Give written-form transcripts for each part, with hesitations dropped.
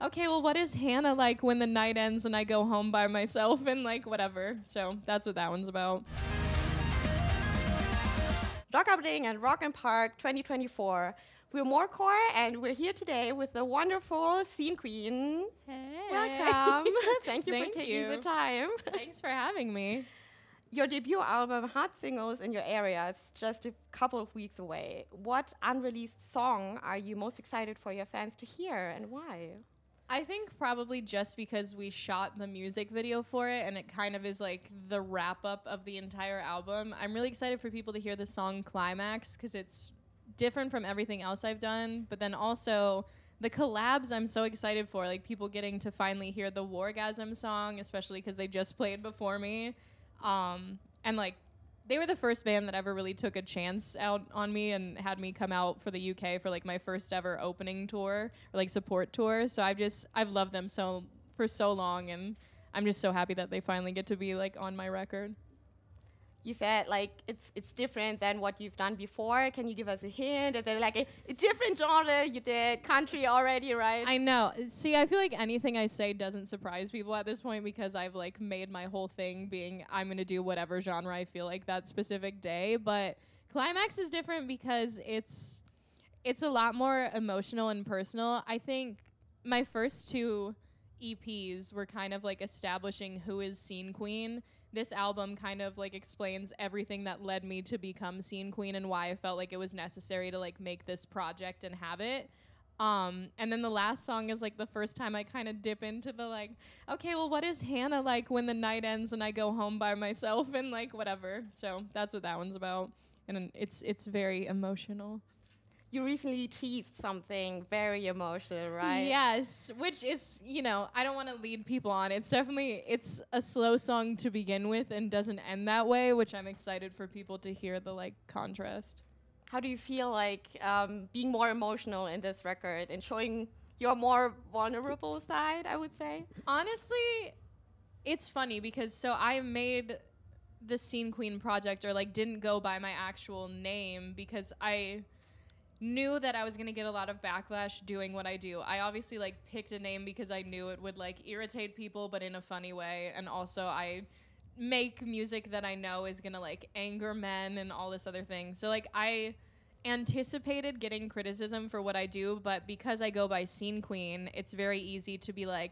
okay, well, what is Hannah like when the night ends and I go home by myself and like whatever. So that's what that one's about. Rock Update and Rock and Park 2024. We're MoreCore, and we're here today with the wonderful scene queen. Hey. Welcome. Thank you for Thank taking you. the time. Thanks for having me. Your debut album, Hot Singles in Your Area, is just a couple of weeks away. What unreleased song are you most excited for your fans to hear, and why? I think probably just because we shot the music video for it and it kind of is like the wrap up of the entire album. I'm really excited for people to hear the song Climax because it's different from everything else I've done. But then also the collabs I'm so excited for, like people getting to finally hear the Wargasm song, especially because they just played before me. And like they were the first band that ever really took a chance out on me and had me come out for the UK for like my first ever opening tour or like support tour. So I've loved them for so long, and I'm just so happy that they finally get to be like on my record. You said like it's different than what you've done before. Can you give us a hint? Is it like a different genre? You did country already, right? I know. See, I feel like anything I say doesn't surprise people at this point because I've like made my whole thing being I'm going to do whatever genre I feel like that specific day. But Climax is different because it's a lot more emotional and personal. I think my first two EPs were kind of like establishing who is Scene Queen. This album kind of like explains everything that led me to become Scene Queen and why I felt like it was necessary to like make this project and have it. And then the last song is like the first time I kind of dip into the like, okay, well, what is Hannah like when the night ends and I go home by myself and like whatever. So that's what that one's about. And it's very emotional. You recently teased something very emotional, right? Yes, which is, I don't want to lead people on. It's a slow song to begin with and doesn't end that way, which I'm excited for people to hear the like contrast. How do you feel like being more emotional in this record and showing your more vulnerable side, I would say? Honestly, it's funny because so I made the Scene Queen project or like didn't go by my actual name because I knew that I was going to get a lot of backlash doing what I do. I obviously like picked a name because I knew it would like irritate people, but in a funny way. And also I make music that I know is going to like anger men and all this other thing. So like I anticipated getting criticism for what I do, but because I go by Scene Queen, it's very easy to be like,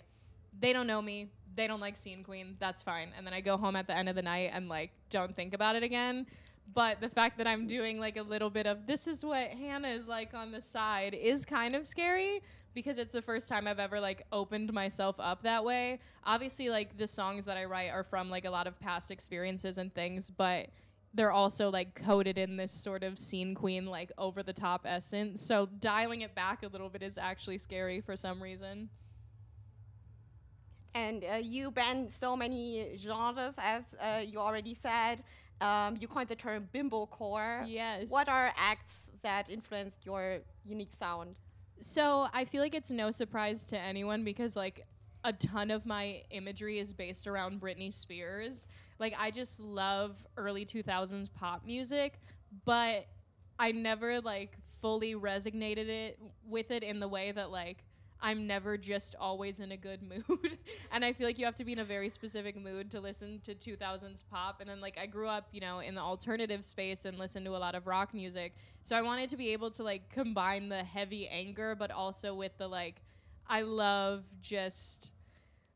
they don't know me. They don't like Scene Queen. That's fine. And then I go home at the end of the night and like don't think about it again. But the fact that I'm doing like a little bit of this is what Hannah is like on the side is kind of scary because it's the first time I've ever like opened myself up that way. Obviously, like the songs that I write are from like a lot of past experiences and things, but they're also like coded in this sort of Scene Queen like over the top essence. So dialing it back a little bit is actually scary for some reason. And you ban so many genres, as you already said. You coined the term bimbo-core. Yes. What are acts that influenced your unique sound? So I feel like it's no surprise to anyone because like a ton of my imagery is based around Britney Spears. Like I just love early 2000s pop music, but I never like fully resonated with it in the way that like I'm never just always in a good mood. And I feel like you have to be in a very specific mood to listen to 2000s pop. And then like I grew up, in the alternative space and listened to a lot of rock music. So I wanted to be able to like combine the heavy anger, but also with the like, I love just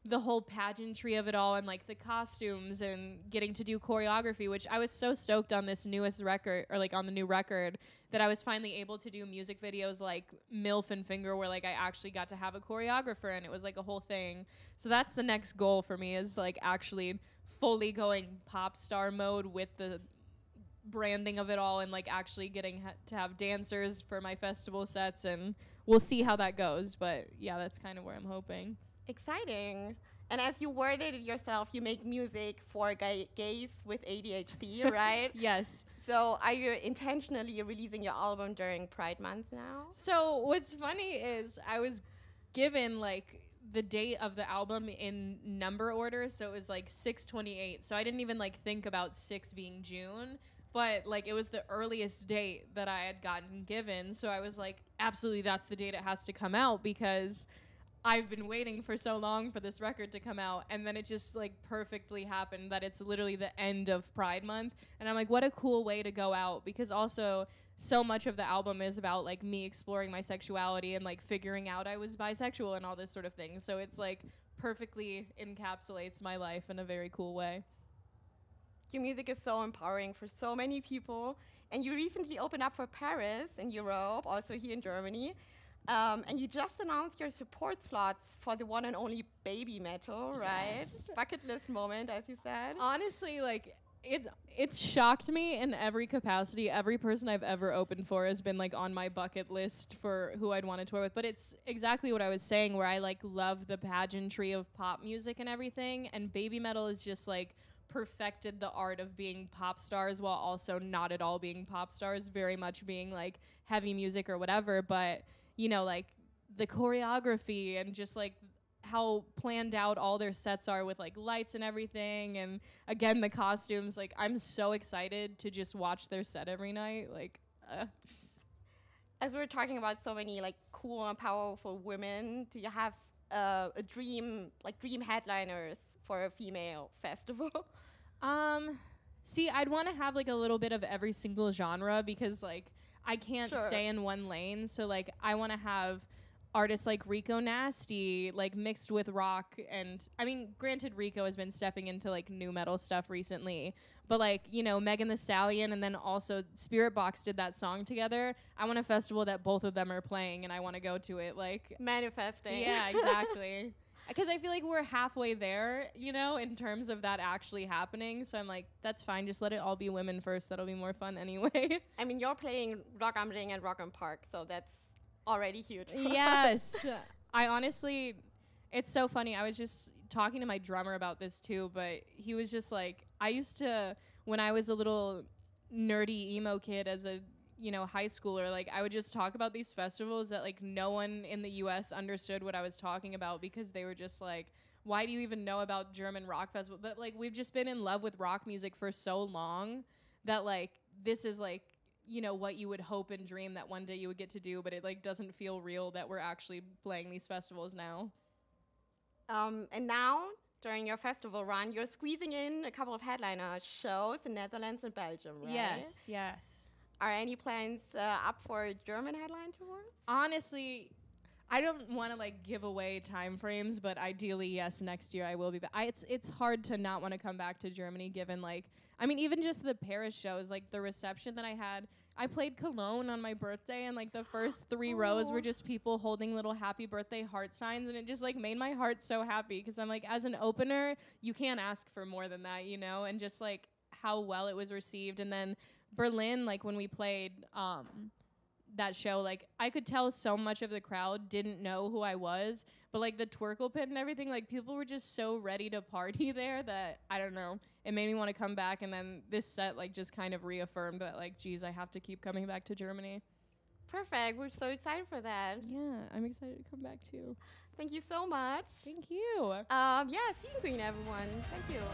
the whole pageantry of it all and like the costumes and getting to do choreography, which I was so stoked on this newest record or like on the new record that I was finally able to do music videos like MILF and Finger where like I actually got to have a choreographer and it was like a whole thing. So that's the next goal for me is like actually fully going pop star mode with the branding of it all and like actually getting to have dancers for my festival sets, and we'll see how that goes. But yeah, that's kind of where I'm hoping. Exciting. And as you worded it yourself, you make music for gays with ADHD, right? Yes. So are you intentionally releasing your album during Pride Month now? So what's funny is I was given like the date of the album in number order, so it was like 6/28. So I didn't even like think about 6 being June, but like it was the earliest date that I had gotten given. So I was like, absolutely, that's the date it has to come out because I've been waiting for so long for this record to come out, and then it just like perfectly happened that it's literally the end of Pride Month, and I'm like, what a cool way to go out, because also so much of the album is about like me exploring my sexuality and like figuring out I was bisexual and all this sort of thing. So it's like perfectly encapsulates my life in a very cool way. Your music is so empowering for so many people, and you recently opened up for Paris in Europe, also here in Germany. And you just announced your support slots for the one and only Babymetal, right? Yes. Bucketlist-Moment, as you said. Honestly, like it's shocked me in every capacity. Every person I've ever opened for has been like on my bucket list for who I'd want to tour with. But it's exactly what I was saying, where I like love the pageantry of pop music and everything. And Babymetal is just like perfected the art of being pop stars while also not at all being pop stars, very much being like heavy music or whatever. But you know, like the choreography and just like how planned out all their sets are with like lights and everything, and again the costumes, like I'm so excited to just watch their set every night. As we're talking about so many like cool and powerful women, do you have a dream headliners for a female festival? See, I'd want to have like a little bit of every single genre, because like I can't stay in one lane. So like I want to have artists like Rico Nasty, like mixed with rock. And I mean, granted, Rico has been stepping into like new metal stuff recently, but like, you know, Megan Thee Stallion, and then also Spirit Box did that song together. I want a festival that both of them are playing, and I want to go to it. Like Manifesting. Yeah, exactly. Because I feel like we're halfway there, you know, in terms of that actually happening. So I'm like, that's fine. Just let it all be women first. That'll be more fun anyway. I mean, you're playing Rock am Ring and Rock am Park, so that's already huge. Yes. I honestly, it's so funny. I was just talking to my drummer about this too, but he was just like, I used to, when I was a little nerdy emo kid as a, you know, high schooler, like I would just talk about these festivals that like no one in the US understood what I was talking about, because they were just like, why do you even know about German rock festival? But like we've just been in love with rock music for so long that like this is like, you know, what you would hope and dream that one day you would get to do, but it like doesn't feel real that we're actually playing these festivals now. And now, during your festival run, you're squeezing in a couple of headliner shows in Netherlands and Belgium, right? Yes, yes. Are any plans up for a German headline tour? Honestly, I don't want to like give away time frames, but ideally, yes, next year I will be back. It's hard to not want to come back to Germany, given like, I mean, even just the Paris shows, like the reception that I had. I played Cologne on my birthday, and like the first 3 rows were just people holding little happy birthday heart signs, and it just like made my heart so happy, because I'm like, as an opener, you can't ask for more than that, you know, and just like how well it was received. And then Berlin, like when we played that show, like I could tell so much of the crowd didn't know who I was, but like the Twerkle Pit and everything, like people were just so ready to party there that I don't know, it made me want to come back. And then this set like just kind of reaffirmed that like, geez, I have to keep coming back to Germany. Perfect. We're so excited for that. Yeah, I'm excited to come back too. Thank you so much. Thank you. Yeah, see you, Queen, everyone. Thank you.